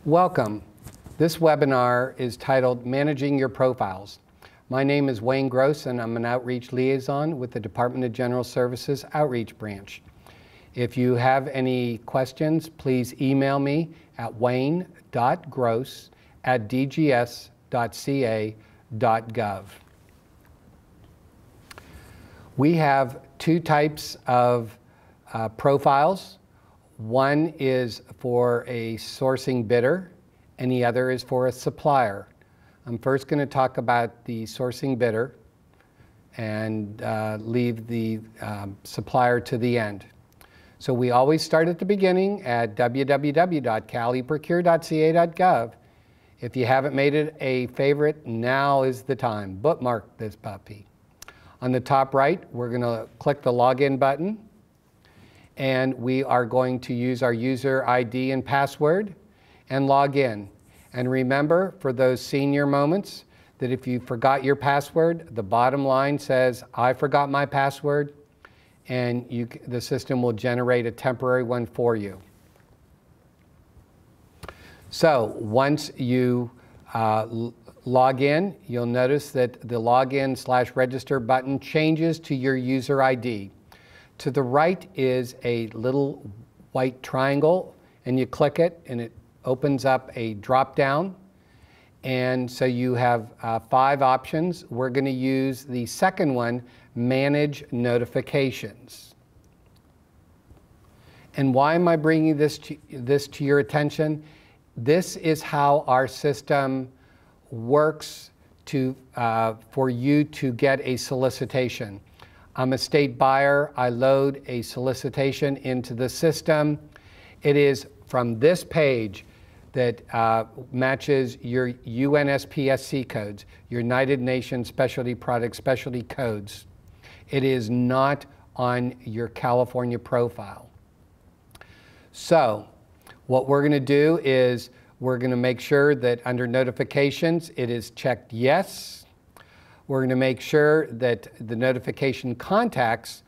Welcome. This webinar is titled Managing Your Profiles. My name is Wayne Gross and I'm an Outreach Liaison with the Department of General Services Outreach Branch. If you have any questions, please email me at wayne.gross@dgs.ca.gov. We have two types of profiles. One is for a sourcing bidder, and the other is for a supplier. I'm first going to talk about the sourcing bidder and leave the supplier to the end. So we always start at the beginning at www.caliprocure.ca.gov. If you haven't made it a favorite, now is the time. Bookmark this puppy. On the top right, we're going to click the login button. And we are going to use our user ID and password and log in. And remember, for those senior moments, that if you forgot your password, the bottom line says, I forgot my password, and the system will generate a temporary one for you. So once you log in, you'll notice that the login/register button changes to your user ID. To the right is a little white triangle, and you click it, and it opens up a drop-down. And so you have 5 options. We're going to use the second one, Manage Notifications. And why am I bringing this to your attention? This is how our system works for you to get a solicitation. I'm a state buyer. I load a solicitation into the system. It is from this page that matches your UNSPSC codes, your United Nations Specialty Product Specialty Codes. It is not on your California profile. So what we're going to do is we're going to make sure that under notifications it is checked yes. We're going to make sure that the notification contacts,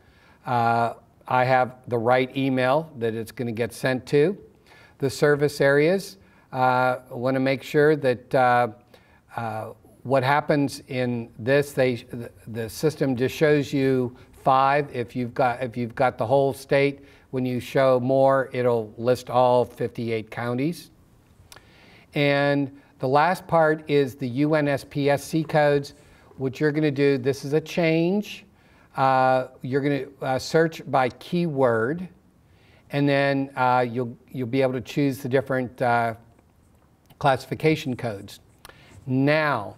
I have the right email that it's going to get sent to. The service areas, I want to make sure that what happens in this, the system just shows you 5. If you've got the whole state, when you show more, it'll list all 58 counties. And the last part is the UNSPSC codes. What you're going to do, this is a change. You're going to search by keyword, and then you'll be able to choose the different classification codes. Now,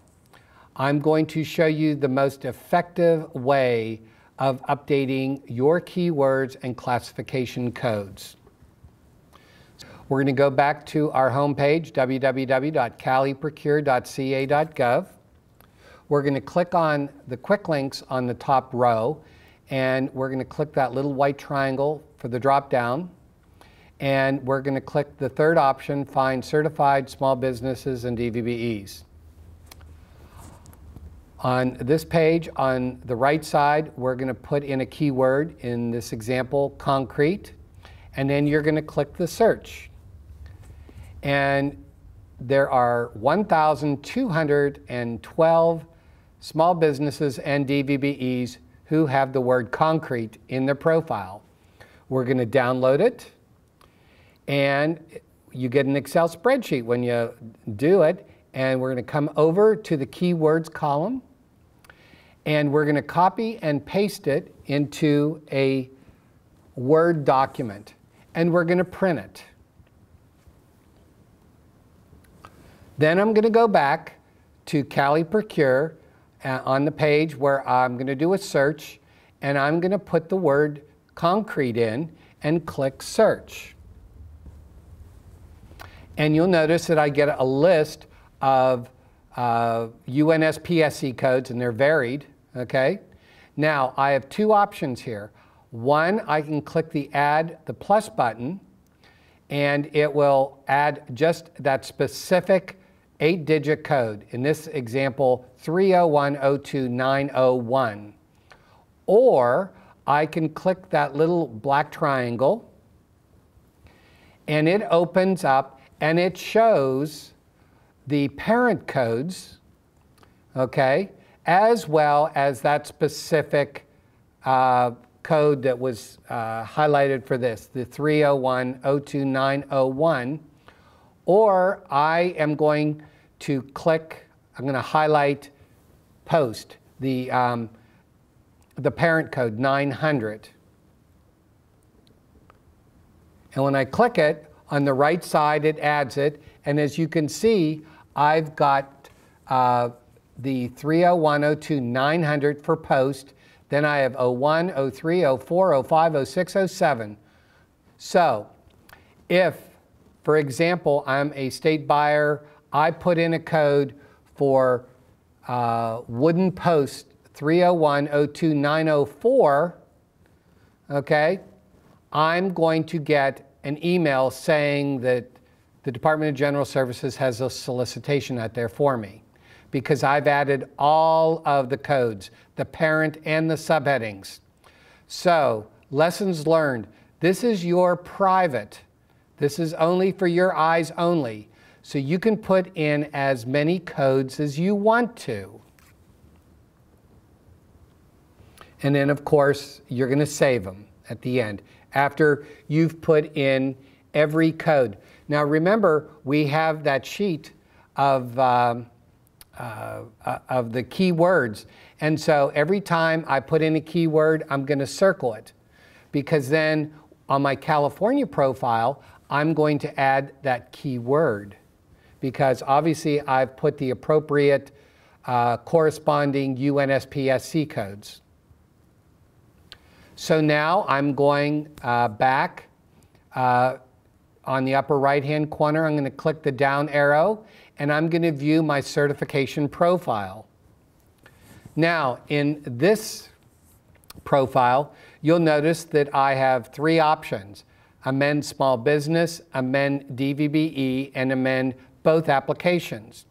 I'm going to show you the most effective way of updating your keywords and classification codes. We're going to go back to our homepage, www.caliprocure.ca.gov. We're going to click on the quick links on the top row, and we're going to click that little white triangle for the drop down, and we're going to click the third option, Find Certified Small Businesses and DVBEs. On this page, on the right side, we're going to put in a keyword, in this example, concrete, and then you're going to click the search. And there are 1,212 small businesses and DVBEs who have the word concrete in their profile. We're going to download it, and you get an Excel spreadsheet when you do it, and we're going to come over to the keywords column, and we're going to copy and paste it into a Word document, and we're going to print it. Then I'm going to go back to CaliProcure on the page where I'm going to do a search, and I'm going to put the word concrete in and click search. And you'll notice that I get a list of UNSPSC codes, and they're varied. Okay? Now, I have 2 options here. One, I can click the Add the plus button, and it will add just that specific 8-digit code. In this example, 301-02901. Or I can click that little black triangle, and it opens up and it shows the parent codes, okay, as well as that specific code that was highlighted for this, the 301.02901, or I am going to click, I'm going to highlight post, the parent code 900. And when I click it, on the right side it adds it, and as you can see, I've got the 301.02.900 for post, then I have 01, 03, 04, 05, 06, 07. So if, for example, I'm a state buyer, I put in a code for wooden post 301.02904, okay, I'm going to get an email saying that the Department of General Services has a solicitation out there for me, because I've added all of the codes, the parent and the subheadings. So, lessons learned. This is your private. This is only for your eyes only. So you can put in as many codes as you want to. And then, of course, you're going to save them at the end after you've put in every code. Now, remember, we have that sheet of the keywords. And so every time I put in a keyword, I'm going to circle it, because then on my California profile, I'm going to add that keyword, because obviously I've put the appropriate corresponding UNSPSC codes. So now I'm going back on the upper right-hand corner. I'm going to click the down arrow, and I'm going to view my certification profile. Now, in this profile, you'll notice that I have three options: amend small business, amend DVBE, and amend both applications.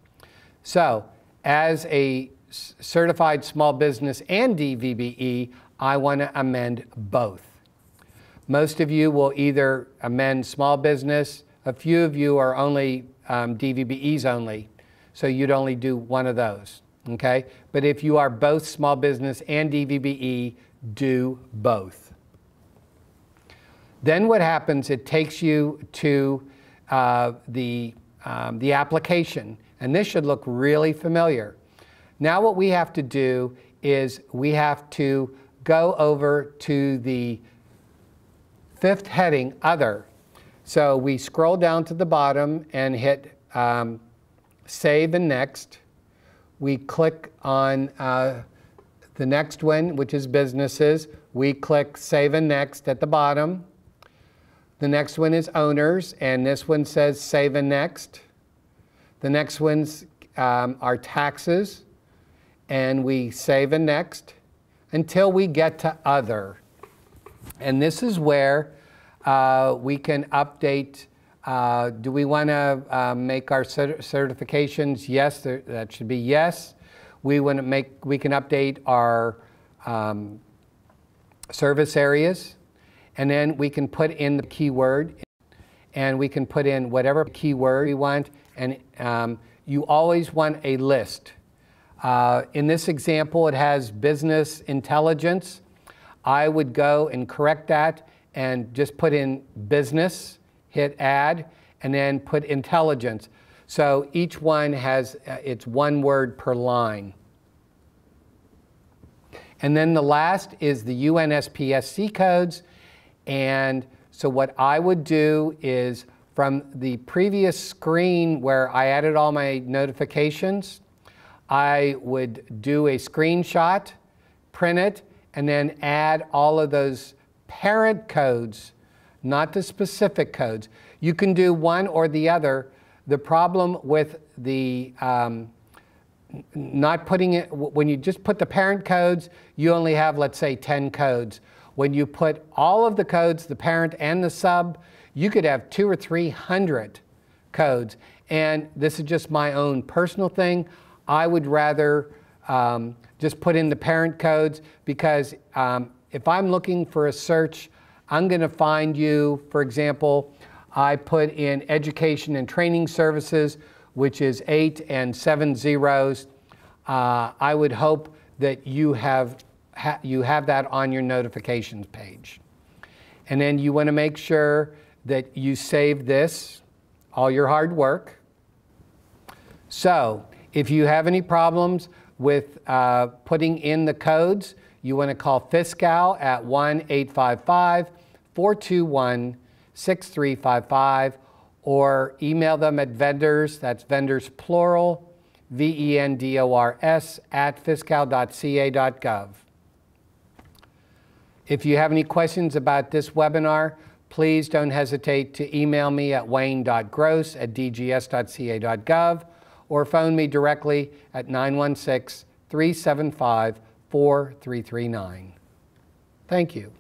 So, as a certified small business and DVBE, I want to amend both. Most of you will either amend small business. A few of you are only DVBEs only, so you'd only do one of those, okay? But if you are both small business and DVBE, do both. Then what happens, it takes you to the application, and this should look really familiar. Now what we have to do is we have to go over to the fifth heading, Other. So we scroll down to the bottom and hit Save and Next. We click on the next one, which is Businesses. We click Save and Next at the bottom. The next one is Owners, and this one says Save and Next. The next ones are Taxes, and we Save and Next until we get to Other. And this is where we can update. Do we want to make our certifications? Yes, that should be yes. We can update our service areas, and then we can put in the keyword, and we can put in whatever keyword we want, and you always want a list. In this example, it has business intelligence. I would go and correct that and just put in business, hit add, and then put intelligence. So each one has it's one word per line. And then the last is the UNSPSC codes. And so what I would do is, from the previous screen where I added all my notifications, I would do a screenshot, print it, and then add all of those parent codes, not the specific codes. You can do one or the other. The problem with the not putting it, when you just put the parent codes, you only have, let's say, 10 codes. When you put all of the codes, the parent and the sub, you could have 200 or 300 codes. And this is just my own personal thing. I would rather just put in the parent codes, because if I'm looking for a search, I'm going to find you, for example, I put in education and training services, which is 8 and 7 zeros. I would hope that you have that on your notifications page. And then you want to make sure that you save this, all your hard work. So if you have any problems with putting in the codes, you want to call Fiscal at 1-855-421-6355, or email them at vendors, that's vendors plural, VENDORS @fiscal.ca.gov. If you have any questions about this webinar, please don't hesitate to email me at wayne.gross@dgs.ca.gov or phone me directly at 916-375-4339. Thank you.